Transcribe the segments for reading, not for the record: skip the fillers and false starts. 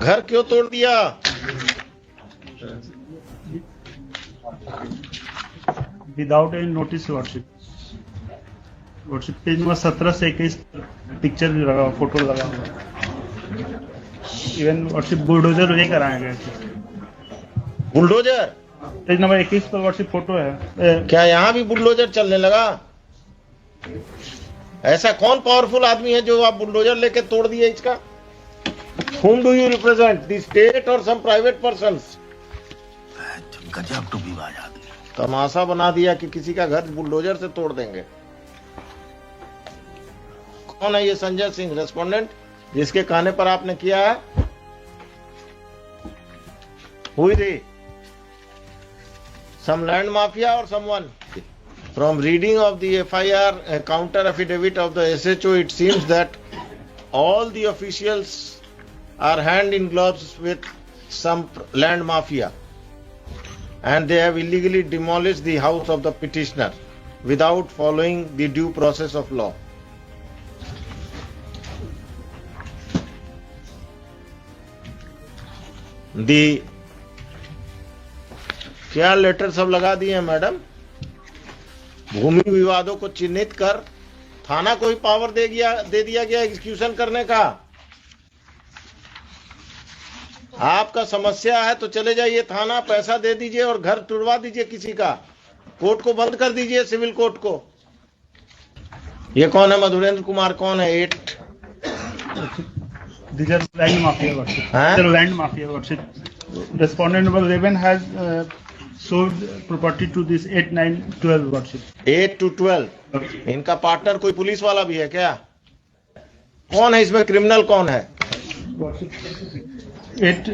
घर क्यों तोड़ दिया? Without any notice worship. Worship page number 17 से 21 पिक्चर भी लगा, फोटो लगा हुआ। इवन वर्शिप बुलडोजर लेकर आए गए थे। बुलडोजर? पेज नंबर 21 पर वर्शिप फोटो है। क्या यहाँ भी बुलडोजर चलने लगा? ऐसा कौन पावरफुल आदमी है जो आप बुलडोजर लेके तोड़ दिए इसका? Whom do you represent? The state or some private persons? गजब टूबीबाज आदमी। तमाशा बना दिया कि किसी का घर बुलडोजर से तोड़ देंगे। कौन है ये संजय सिंह रेस्पोंडेंट जिसके कहने पर आपने किया है? हुई थी some land mafia or someone? From reading of the FIR counter affidavit of the SHO, it seems that all the officials are hand in gloves with some land mafia, and they have illegally demolished the house of the petitioner without following the due process of law. The क्या letter सब लगा दिए हैं madam? भूमि विवादों को चिन्हित कर थाना को ही पावर दे दिया गया एग्जीक्यूशन करने का। आपका समस्या है तो चले जाइए थाना, पैसा दे दीजिए और घर तुड़वा दीजिए किसी का। कोर्ट को बंद कर दीजिए, सिविल कोर्ट को। ये कौन है? मधुरेंद्र कुमार कौन है? 8 These are land mafia worship. They're land mafia worship. Respondent number 11 has sold property to this 8, 9, 12 worship. 8 to 12. इनका पार्टनर कोई पुलिस वाला भी है क्या? कौन है इसमें? क्रिमिनल कौन है? 8,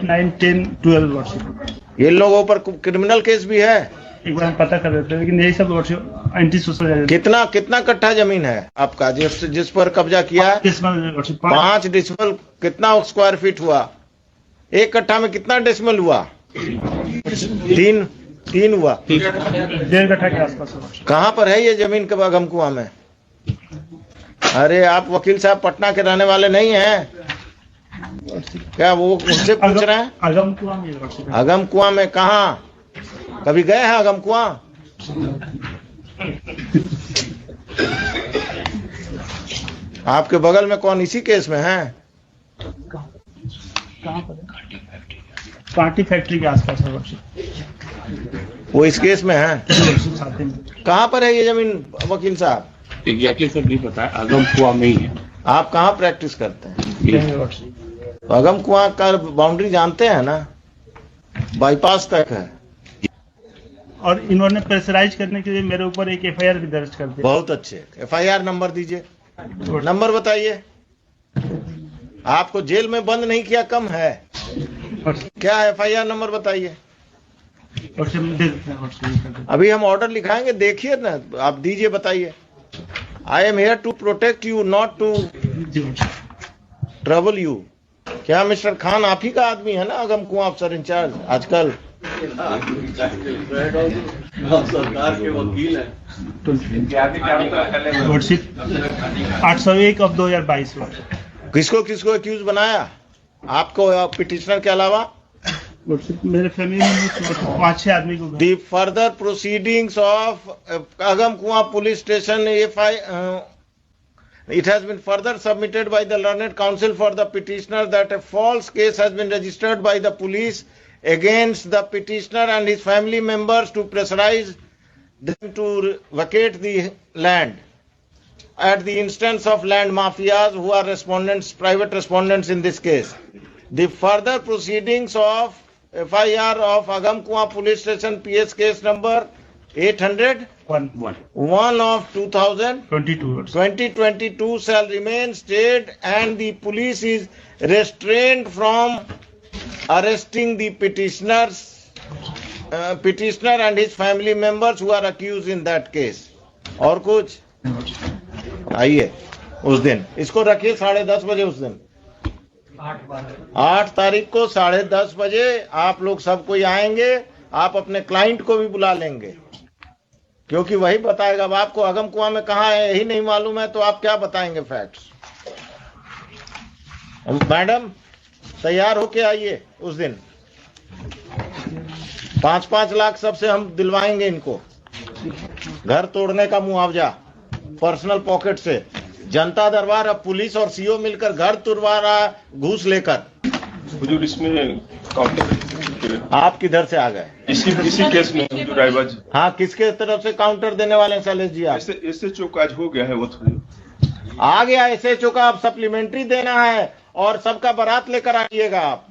9, 10, 12 वर्षिप। ये लोगों पर क्रिमिनल केस भी है? एक बार हम पता कर देते हैं, लेकिन यही सब वर्षिप एंटी सोशल। कितना कट्ठा जमीन है आपका जिस पर कब्जा किया है? 5 डेसिमल। कितना स्क्वायर फीट हुआ? एक कट्ठा में कितना डेसिमल हुआ? 3 हुआ। 1.5 कट्ठा के आसपास। कहाँ पर है ये जमीन? के अगम कुआं में? अरे आप वकील साहब पटना के रहने वाले नहीं हैं क्या? वो उनसे पूछ रहे हैं। अगम कुआं में। अगम कुआं में कहाँ? कभी गए हैं अगम कुआं? आपके बगल में कौन इसी केस में है? कहाँ पर? कांटी फैक्ट्री के आसपास है वर्षिप। वो इस केस में है? कहाँ पर है ये जमीन वकील साहब? एग्जैक्टली सर नहीं पता है, अगम कुआं में ही है। आप कहाँ प्रैक्टिस करते हैं? अगम कुआं का बाउंड्री जानते हैं ना? बाईपास तक है। और इन्होंने प्रेशराइज करने के लिए मेरे ऊपर एक FIR भी दर्ज कर दिया। बहुत अच्छे। FIR नंबर दीजिए। नंबर बताइए। आपको जेल में बंद नहीं किया कम है क्या? FIR नंबर बताइए। अभी हम ऑर्डर लिखाएंगे, देखिए ना, आप दीजिए, बताइए। I am here to protect you, not to trouble you. क्या मिस्टर खान आप ही का आदमी है ना अगम कुआं अफसर इंचार्ज आजकल? सरकार के वकील है। 801 ऑफ 2022। किसको एक्यूज बनाया? आपको पिटिशनर के अलावा? मेरे फैमिली में 5-6 आदमी को। The further proceedings of Agam Kuan police station, it has been further submitted by the learned counsel for the petitioner that a false case has been registered by the police against the petitioner and his family members to pressurize them to vacate the land at the instance of land mafias who are private respondents in this case. The further proceedings of FIR of Agam Kuan police station PS case number 801 of 2022 shall remain stayed, and the police is restrained from arresting the petitioner and his family members who are accused in that case. और कुछ? आइए उस दिन इसको रखिए 10:30 बजे। उस दिन 8 तारीख को 10:30 बजे आप लोग सब कोई आएंगे। आप अपने क्लाइंट को भी बुला लेंगे क्योंकि वही बताएगा। अब आपको अगम कुआं में कहाँ है यही नहीं मालूम है तो आप क्या बताएंगे फैक्ट्स? मैडम तैयार होके आइए उस दिन। 5-5 लाख सबसे हम दिलवाएंगे इनको, घर तोड़ने का मुआवजा पर्सनल पॉकेट से। जनता दरबार अब पुलिस और सीओ मिलकर घर तुड़वा रहा घूस लेकर। हुजूर इसमें काउंटर आप किधर से आ गए? इसी केस में हुजूर रायबाज। हाँ, किसके तरफ से काउंटर देने वाले हैं शैलेश जी आप? इससे चौक आज हो गया है वो थोड़ी आ गया एसएचओ का, अब सप्लीमेंट्री देना है और सबका बारात लेकर आइएगा आप।